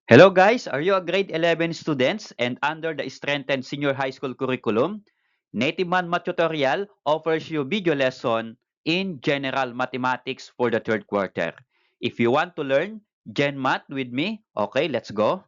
Hello guys, are you a grade 11 students and under the strengthened senior high school curriculum? Native Man Math Tutorial offers you video lesson in general mathematics for the third quarter. If you want to learn Gen Math with me, okay, let's go.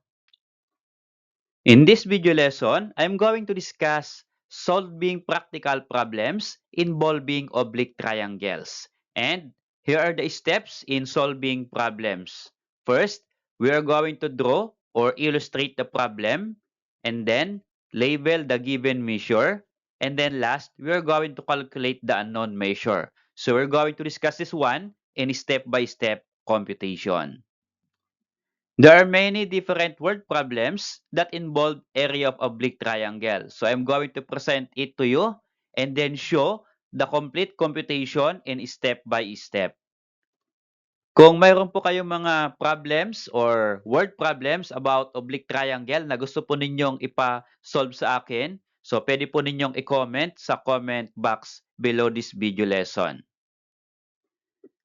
In this video lesson, I'm going to discuss solving practical problems involving oblique triangles. And here are the steps in solving problems. First, we are going to draw or illustrate the problem, and then label the given measure, and then last, we are going to calculate the unknown measure. So we're going to discuss this one in step-by-step computation. There are many different word problems that involve area of oblique triangle. So I'm going to present it to you and then show the complete computation in step by step. Kung mayroon po kayong mga problems or word problems about oblique triangle na gusto po ninyong ipa-solve sa akin, so pwede po ninyong i-comment sa comment box below this video lesson.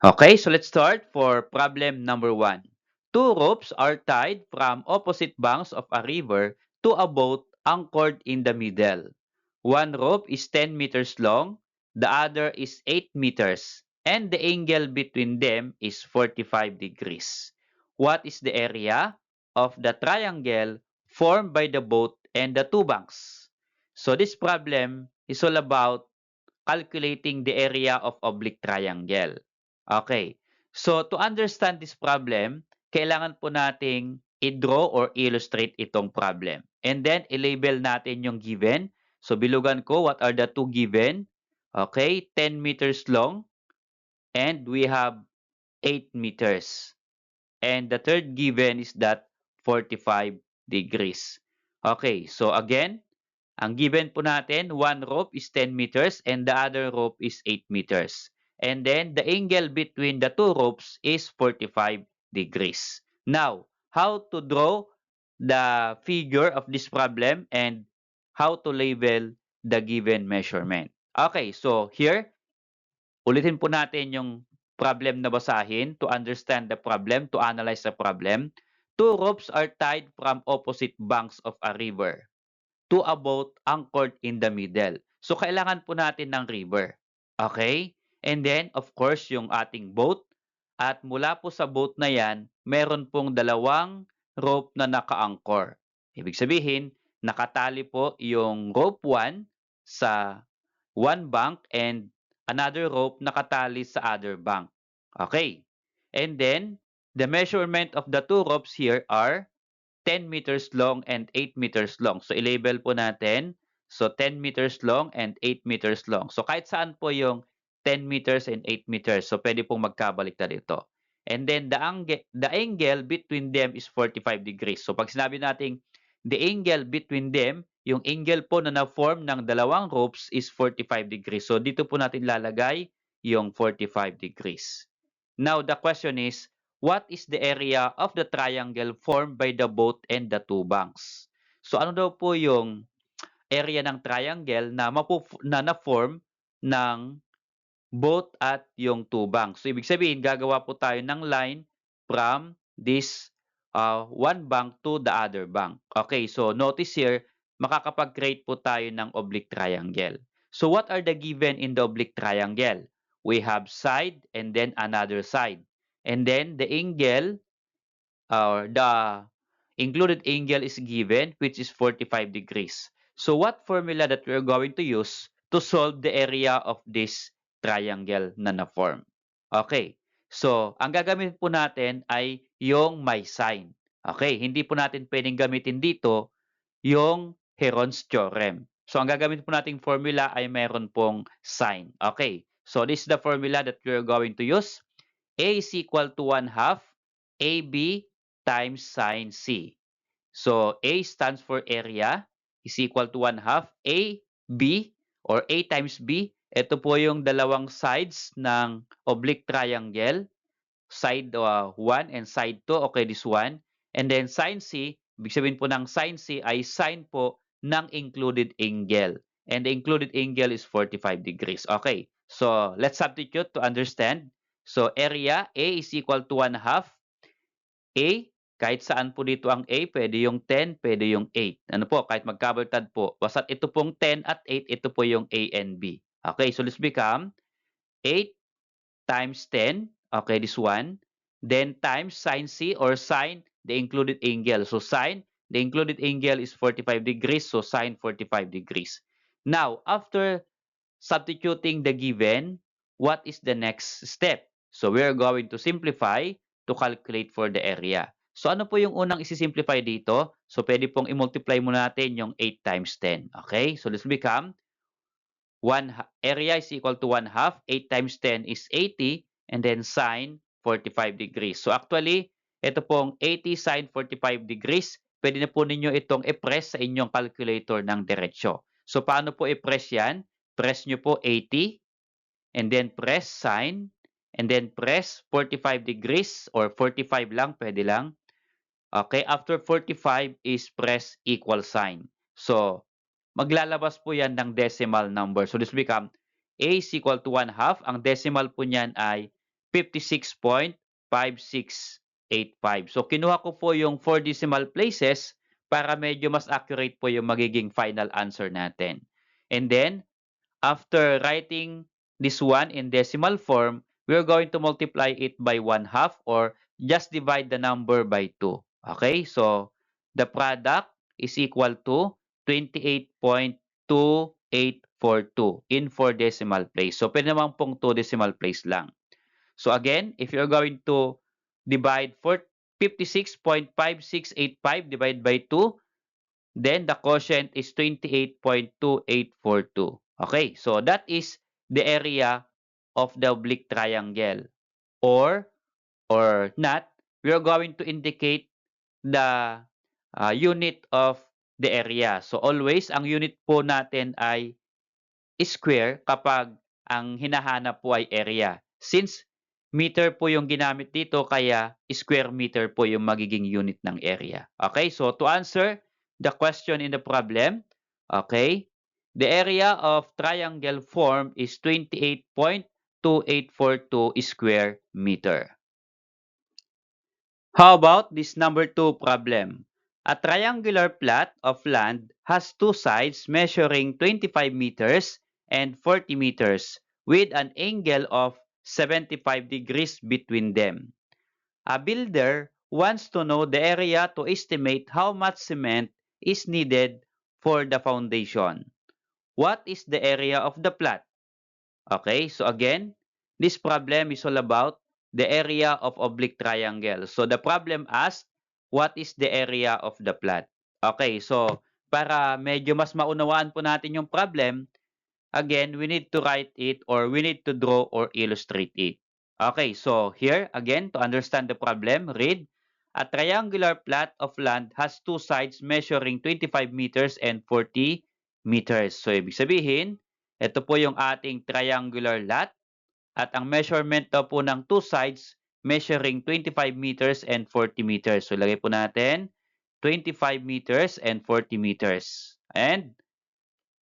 Okay, so let's start for problem number 1. Two ropes are tied from opposite banks of a river to a boat anchored in the middle. One rope is 10 meters long, the other is 8 meters, and the angle between them is 45 degrees. What is the area of the triangle formed by the boat and the two banks? So this problem is all about calculating the area of oblique triangle. Okay. So, to understand this problem, kailangan po nating i-draw or illustrate itong problem. And then, i-label natin yung given. So, bilugan ko, what are the two given? Okay, 10 meters long and we have 8 meters. And the third given is that 45 degrees. Okay, so again, ang given po natin, one rope is 10 meters and the other rope is 8 meters. And then the angle between the two ropes is 45 degrees. Now, how to draw the figure of this problem and how to label the given measurement. Okay, so here, ulitin po natin yung problem na basahin to understand the problem, to analyze the problem. Two ropes are tied from opposite banks of a river to a boat anchored in the middle. So, kailangan po natin ng river. Okay? And then, of course, yung ating boat. At mula po sa boat na yan, meron pong dalawang rope na naka-anchor. Ibig sabihin, nakatali po yung rope 1 sa one bank and another rope nakatali sa other bank. Okay. And then, the measurement of the two ropes here are 10 meters long and 8 meters long. So, i-label po natin. So, 10 meters long and 8 meters long. So, kahit saan po yung 10 meters and 8 meters. So, pwede pong magkabaliktad ito. And then, the angle between them is 45 degrees. So, pag sinabi natin the angle between them, yung angle po na na-form ng dalawang ropes is 45 degrees. So, dito po natin lalagay yung 45 degrees. Now, the question is, what is the area of the triangle formed by the boat and the two banks? So ano daw po yung area ng triangle na na-form ng boat at yung two banks? So ibig sabihin gagawa po tayo ng line from this one bank to the other bank. Okay, so notice here, makakapag-create po tayo ng oblique triangle. So what are the given in the oblique triangle? We have side and then another side. And then the angle or the included angle is given, which is 45 degrees. So what formula that we're going to use to solve the area of this triangle na na-form? Okay. So, ang gagamitin po natin ay yung may sign. Okay, hindi po natin pwedeng gamitin dito yung Heron's theorem. So, ang gagamitin po nating formula ay meron pong sign. Okay, so this is the formula that we're going to use. A is equal to 1/2 AB times sine C. So, A stands for area is equal to 1/2 AB or A times B. Ito po yung dalawang sides ng oblique triangle. Side 1 and side 2. Okay, this one. And then sine C, ibig sabihin po ng sine C ay sine po ng included angle. And the included angle is 45 degrees. Okay, so let's substitute to understand. So, area A is equal to 1/2 A Kahit saan po dito ang A, pwede yung 10, pwede yung 8. Ano po, kahit magkabaltad po. Basta't ito pong 10 at 8, ito po yung A and B. Okay, so let's become 8 times 10. Okay, this one. Then times sine C or sine the included angle. So sine, the included angle is 45 degrees. So sine 45 degrees. Now, after substituting the given, what is the next step? So we are going to simplify to calculate for the area. So ano po yung unang isi-simplify dito? So pwede pong i-multiply muna natin yung 8 times 10. Okay? So this become area is equal to 1 half. 8 times 10 is 80. And then sine 45 degrees. So actually, ito pong 80 sine 45 degrees. Pwede na po ninyo itong i-press sa inyong calculator ng diretsyo. So paano po i-press yan? Press nyo po 80 and then press sine and then press 45 degrees or 45 lang, pwede lang. Okay, after 45 is press equal sign. So, maglalabas po yan ng decimal number. So, this become A is equal to 1 half. Ang decimal po niyan ay 56.5685. So, kinuha ko po yung 4 decimal places para medyo mas accurate po yung magiging final answer natin. And then, after writing this one in decimal form, we're going to multiply it by 1 half or just divide the number by 2. Okay, so the product is equal to 28.2842 in 4 decimal place. So pwede naman pong 2 decimal place lang. So again, if you're going to divide 56.5685 divided by 2, then the quotient is 28.2842. Okay, so that is the area of the oblique triangle. Or not, we are going to indicate the unit of the area. So always, ang unit po natin ay square kapag ang hinahanap po ay area. Since meter po yung ginamit dito, kaya square meter po yung magiging unit ng area. Okay, so to answer the question in the problem, okay, the area of triangle form is 28.2842 square meter. How about this number 2 problem? A triangular plot of land has two sides measuring 25 meters and 40 meters with an angle of 75 degrees between them. A builder wants to know the area to estimate how much cement is needed for the foundation. What is the area of the plot? Okay, so again, this problem is all about the area of oblique triangle. So the problem asks, what is the area of the plot? Okay, so para medyo mas maunawaan po natin yung problem, again, we need to write it or we need to draw or illustrate it. Okay, so here, again, to understand the problem, read, a triangular plot of land has two sides measuring 25 meters and 40 meters. So, ibig sabihin, ito po yung ating triangular lot at ang measurement daw po ng two sides measuring 25 meters and 40 meters. So, lagay po natin 25 meters and 40 meters. And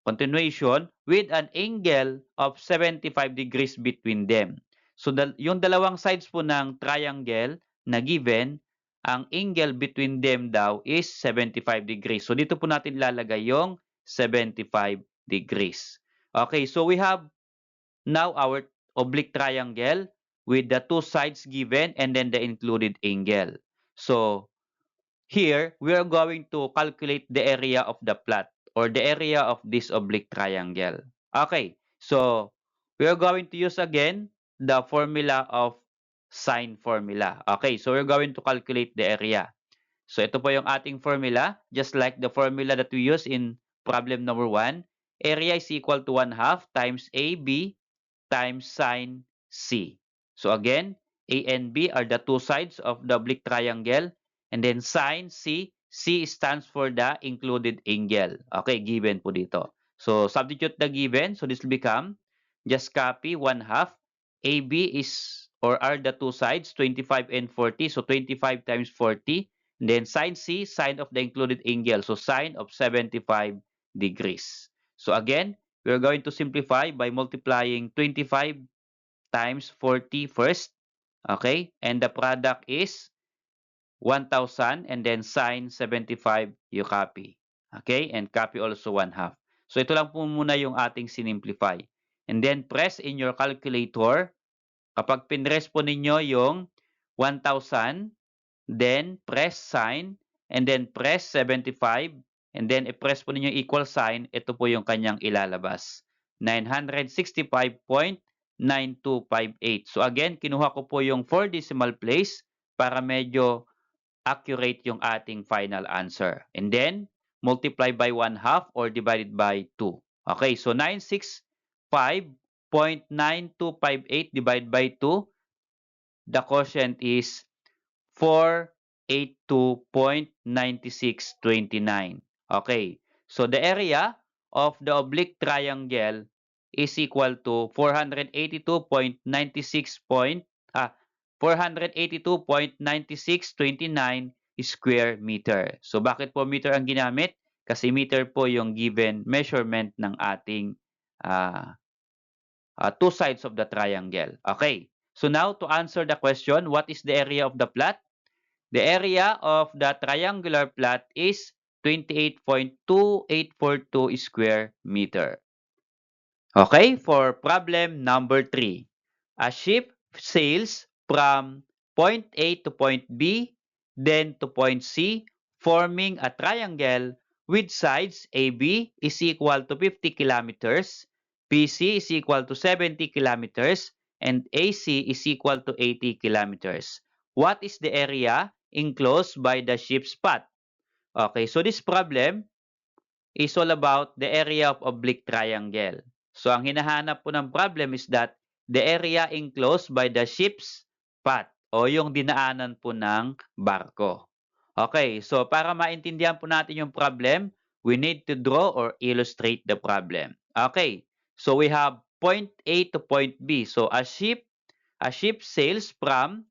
continuation with an angle of 75 degrees between them. So, yung dalawang sides po ng triangle na given, ang angle between them daw is 75 degrees. So, dito po natin lalagay yung 75 degrees. Okay, so we have now our oblique triangle with the two sides given and then the included angle. So, here, we are going to calculate the area of the plot or the area of this oblique triangle. Okay, so we are going to use again the formula of sine formula. Okay, so we're going to calculate the area. So ito po yung ating formula, just like the formula that we use in problem number 1. Area is equal to 1 half times AB times sine C. So again, A and B are the two sides of the oblique triangle. And then sine C, C stands for the included angle. Okay, given po dito. So substitute the given. So this will become, just copy 1 half. AB is or are the two sides, 25 and 40. So 25 times 40. And then sine C, sine of the included angle. So sine of 75 degrees. So again, we're going to simplify by multiplying 25 times 40 first. Okay? And the product is 1,000 and then sine 75 you copy. Okay? And copy also 1/2. So ito lang po muna yung ating sinimplify. And then press in your calculator. Kapag pinress po ninyo yung 1,000, then press sign, and then press 75, and then i-press po ninyo equal sign, ito po yung kanyang ilalabas. 965.9258. So again, kinuha ko po yung 4 decimal place para medyo accurate yung ating final answer. And then, multiply by 1/2 or divided by 2. Okay, so 965.9258 divided by 2, the quotient is 482.9629. Okay, so the area of the oblique triangle is equal to 482.9629 square meter. So bakit po meter ang ginamit? Kasi meter po yung given measurement ng ating two sides of the triangle. Okay, so now to answer the question, what is the area of the plot? The area of the triangular plot is 28.2842 square meter. Okay, for problem number 3. A ship sails from point A to point B, then to point C, forming a triangle with sides AB is equal to 50 kilometers, BC is equal to 70 kilometers, and AC is equal to 80 kilometers. What is the area enclosed by the ship's path? Okay, so this problem is all about the area of oblique triangle. So ang hinahanap po ng problem is that the area enclosed by the ship's path o yung dinaanan po ng barko. Okay, so para maintindihan po natin yung problem, we need to draw or illustrate the problem. Okay, so we have point A to point B. So a ship sails from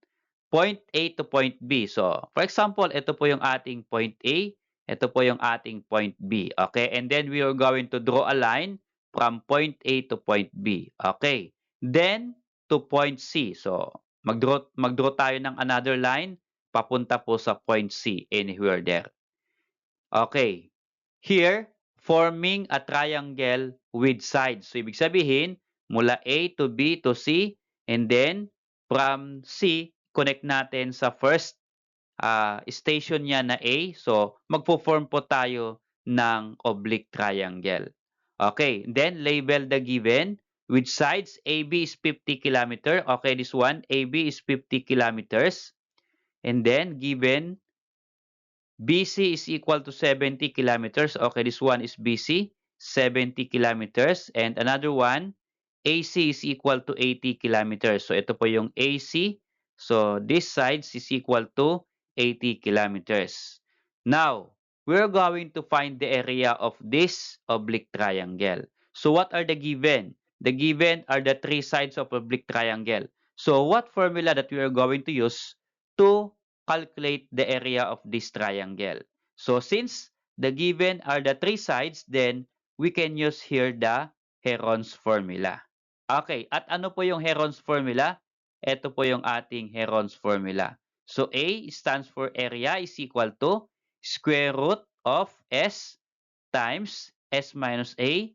point A to point B. So, for example, ito po yung ating point A, ito po yung ating point B. Okay, and then we are going to draw a line from point A to point B. Okay, then to point C. So, magdraw tayo ng another line papunta po sa point C, anywhere there. Okay, here, forming a triangle with sides. So, ibig sabihin, mula A to B to C, and then from C, connect natin sa first station niya na A. So, magpo-form po tayo ng oblique triangle. Okay, then label the given with sides AB is 50 kilometer. Okay, this one, AB is 50 kilometers. And then given BC is equal to 70 kilometers. Okay, this one is BC, 70 kilometers. And another one, AC is equal to 80 kilometers. So, ito po yung AC. So, this side is equal to 80 kilometers. Now, we're going to find the area of this oblique triangle. So, what are the given? The given are the three sides of oblique triangle. So, what formula that we are going to use to calculate the area of this triangle? So, since the given are the three sides, then we can use here the Heron's formula. Okay, at ano po yung Heron's formula? Ito po yung ating Heron's formula. So, A stands for area is equal to square root of S times S minus A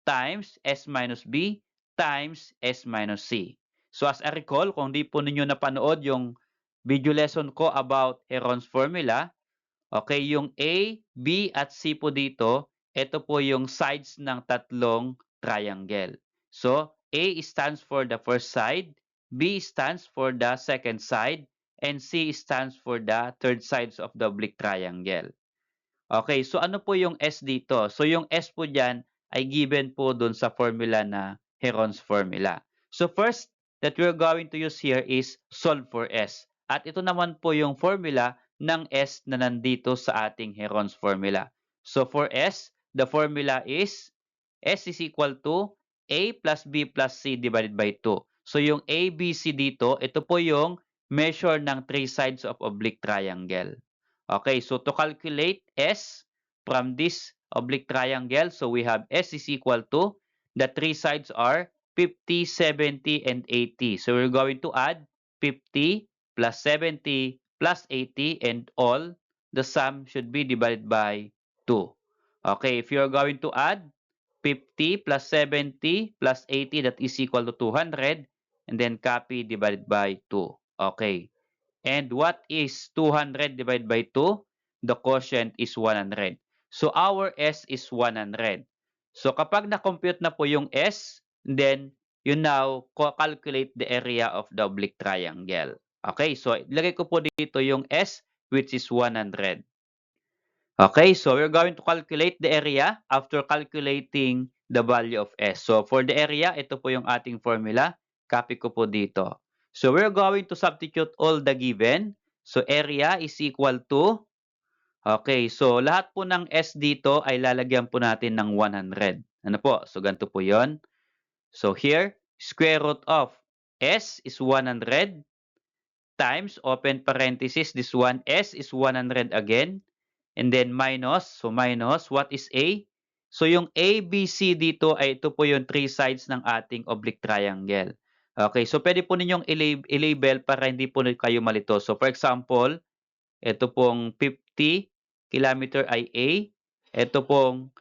times S minus B times S minus C. So, as I recall, kung di po ninyo napanood yung video lesson ko about Heron's formula, okay, yung A, B at C po dito, ito po yung sides ng tatlong triangle. So, A stands for the first side, B stands for the second side, and C stands for the third sides of the oblique triangle. Okay, so ano po yung S dito? So, yung S po dyan ay given po dun sa formula na Heron's formula. So, first that we're going to use here is solve for S. At ito naman po yung formula ng S na nandito sa ating Heron's formula. So, for S, the formula is S is equal to A plus B plus C divided by 2. So, yung A, B, C dito, ito po yung measure ng three sides of oblique triangle. Okay, so to calculate S from this oblique triangle, so we have S is equal to, the three sides are 50, 70, and 80. So we're going to add 50 plus 70 plus 80 and all, the sum should be divided by 2. Okay, if you're going to add 50 plus 70 plus 80, that is equal to 200, and then copy divided by 2. Okay. And what is 200 divided by 2? The quotient is 100. So our S is 100. So kapag na-compute na po yung S, then you now calculate the area of the oblique triangle. Okay, so ilagay ko po dito yung S, which is 100. Okay, so we're going to calculate the area after calculating the value of S. So for the area, ito po yung ating formula. Copy ko po dito. So we're going to substitute all the given. So area is equal to, okay, so lahat po ng S dito ay lalagyan po natin ng 100. Ano po? So ganito po yon. So here, square root of S is 100 times, open parenthesis, this one, S is 100 again. And then minus, so minus, what is A? So yung A, B, C dito ay ito po yung three sides ng ating oblique triangle. Okay, so pwede po ninyong i-label para hindi po kayo malito. So for example, ito pong 50 kilometer ay A, ito pong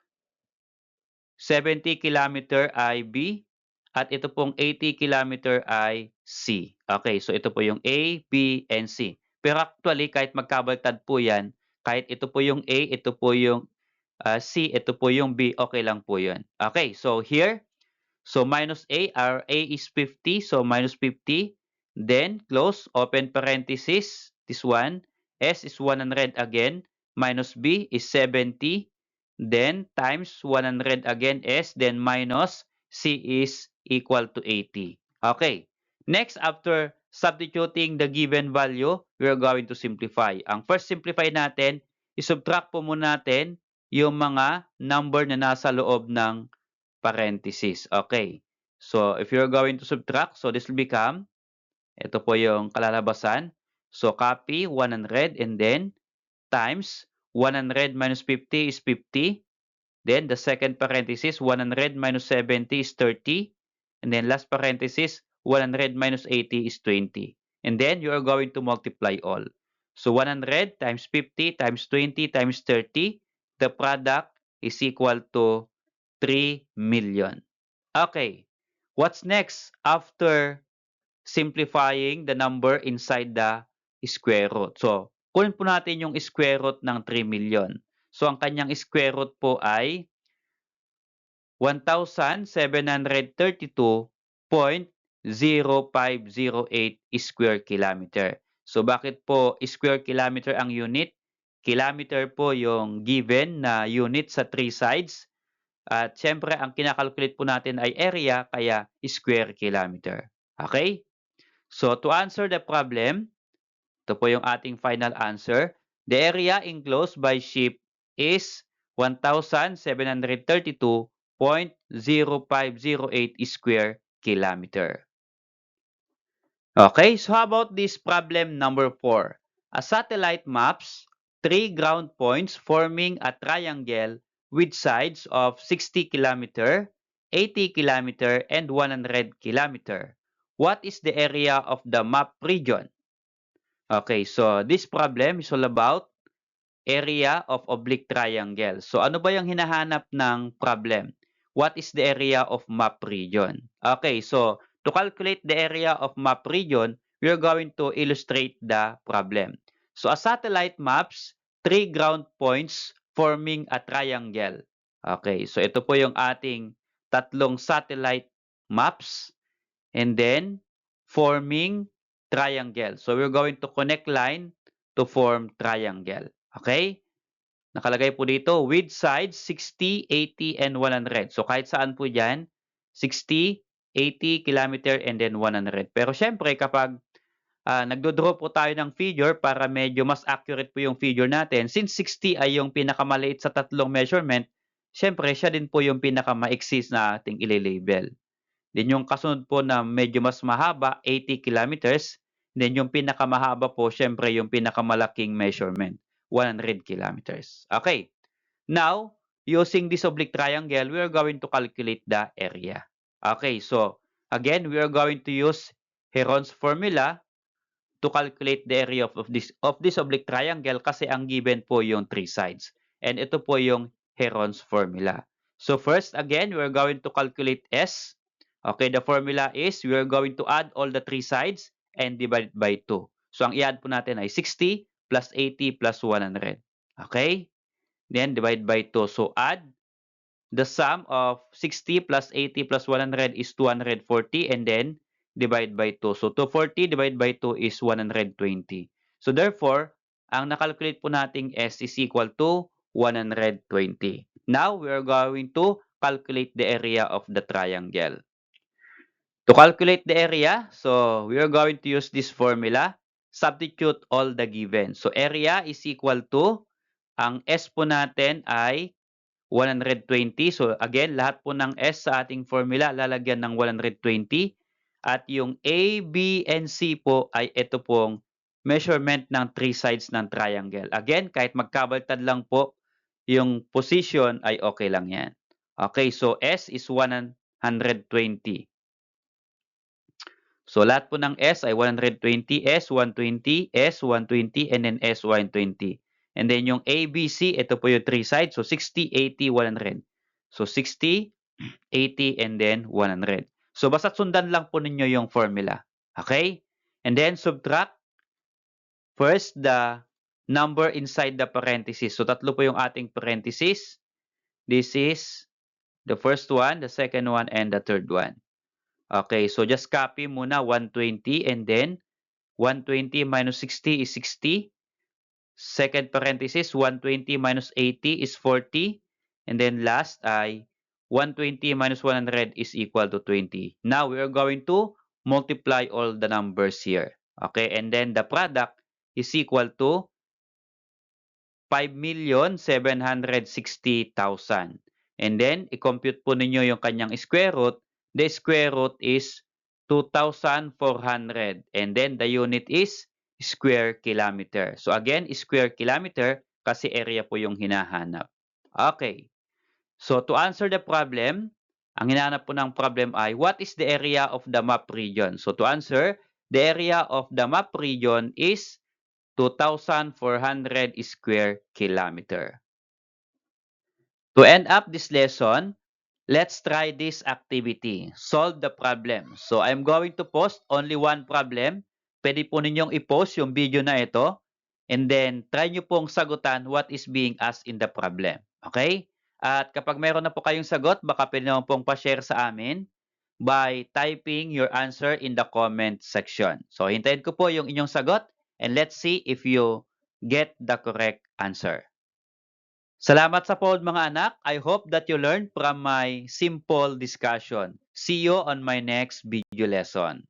70 kilometer ay B, at ito pong 80 kilometer ay C. Okay, so ito po yung A, B, and C. Pero actually, kahit magkabaliktad po yan, kahit ito po yung A, ito po yung C, ito po yung B, okay lang po yun. Okay, so here, so minus A, our A is 50, so minus 50. Then, close, open parenthesis, this one, S is 100 again, minus B is 70, then times 100 again S, then minus C is equal to 80. Okay, next, after substituting the given value, we are going to simplify. Ang first simplify natin, isubtract po muna natin yung mga number na nasa loob ng parenthesis. Okay. So, if you're going to subtract, so this will become, ito po yung kalalabasan. So, copy 100 and then times 100 minus 50 is 50. Then, the second parenthesis, 100 minus 70 is 30. And then, last parenthesis, 100 minus 80 is 20. And then, you are going to multiply all. So, 100 times 50 times 20 times 30, the product is equal to 3 million. Okay, what's next after simplifying the number inside the square root? So, kunin po natin yung square root ng 3 million. So, ang kanyang square root po ay 1,732.0508 square kilometer. So, bakit po square kilometer ang unit? Kilometer po yung given na unit sa three sides. At syempre, ang kinakalculate po natin ay area, kaya square kilometer. Okay? So, to answer the problem, ito po yung ating final answer. The area enclosed by ship is 1,732.0508 square kilometer. Okay, so how about this problem number 4? A satellite maps 3 ground points forming a triangle with sides of 60 km, 80 km, and 100 km. What is the area of the map region? Okay, so this problem is all about area of oblique triangle. So ano ba yung hinahanap ng problem? What is the area of map region? Okay, so to calculate the area of map region, we are going to illustrate the problem. So a satellite maps 3 ground points forming a triangle. Okay, so ito po yung ating tatlong satellite maps and then forming triangle. So we're going to connect line to form triangle. Okay? Nakalagay po dito with sides 60, 80, and 100. So kahit saan po dyan, 60, 80 kilometer, and then 100. Pero syempre kapag nagdodraw po tayo ng figure para medyo mas accurate po yung figure natin, since 60 ay yung pinakamaliit sa tatlong measurement, syempre siya din po yung pinakamaiksi na ating ililabel. Then yung kasunod po na medyo mas mahaba, 80 kilometers. Then yung pinakamahaba po, syempre yung pinakamalaking measurement, 100 kilometers. Okay. Now, using this oblique triangle, we are going to calculate the area. Okay, so again, we are going to use Heron's formula to calculate the area of this oblique triangle kasi ang given po yung 3 sides. And ito po yung Heron's formula. So first, again, we're going to calculate S. Okay, the formula is we're going to add all the 3 sides and divide by 2. So ang i-add po natin ay 60 plus 80 plus 100. Okay? Then divide by 2. So add the sum of 60 plus 80 plus 100 is 240 and then divide by 2. So 240 divided by 2 is 120. So therefore, ang nakalculate po nating S is equal to 120. Now, we are going to calculate the area of the triangle. To calculate the area, so we are going to use this formula. Substitute all the given. So area is equal to, ang S po natin ay 120. So again, lahat po ng S sa ating formula lalagyan ng 120. At yung A, B, and C po ay ito pong measurement ng 3 sides ng triangle. Again, kahit magkabaltad lang po yung position ay okay lang yan. Okay, so S is 120. So lahat po ng S ay 120, S 120, S 120, and then S 120. And then yung A, B, C, ito po yung 3 sides. So 60, 80, 100. So 60, 80, and then 100. So basta sundan lang po ninyo yung formula. Okay? And then subtract first the number inside the parenthesis. So tatlo po yung ating parenthesis. This is the first one, the second one, and the third one. Okay, so just copy muna 120 and then 120 minus 60 is 60. Second parenthesis, 120 minus 80 is 40. And then last ay 120 minus 100 is equal to 20. Now, we are going to multiply all the numbers here. Okay, and then the product is equal to 5,760,000. And then, i-compute po ninyo yung kanyang square root. The square root is 2,400. And then, the unit is square kilometer. So again, square kilometer kasi area po yung hinahanap. Okay. So to answer the problem, ang hinahanap po ng problem ay what is the area of the map region? So to answer, the area of the map region is 2,400 square kilometer. To end up this lesson, let's try this activity. Solve the problem. So I'm going to post only one problem. Pwede po ninyong i-post yung video na ito. And then, try nyo pong sagutan what is being asked in the problem. Okay? At kapag mayroon na po kayong sagot, baka pwede naman pong pa-share sa amin by typing your answer in the comment section. So, hintayin ko po yung inyong sagot and let's see if you get the correct answer. Salamat sa poll mga anak. I hope that you learned from my simple discussion. See you on my next video lesson.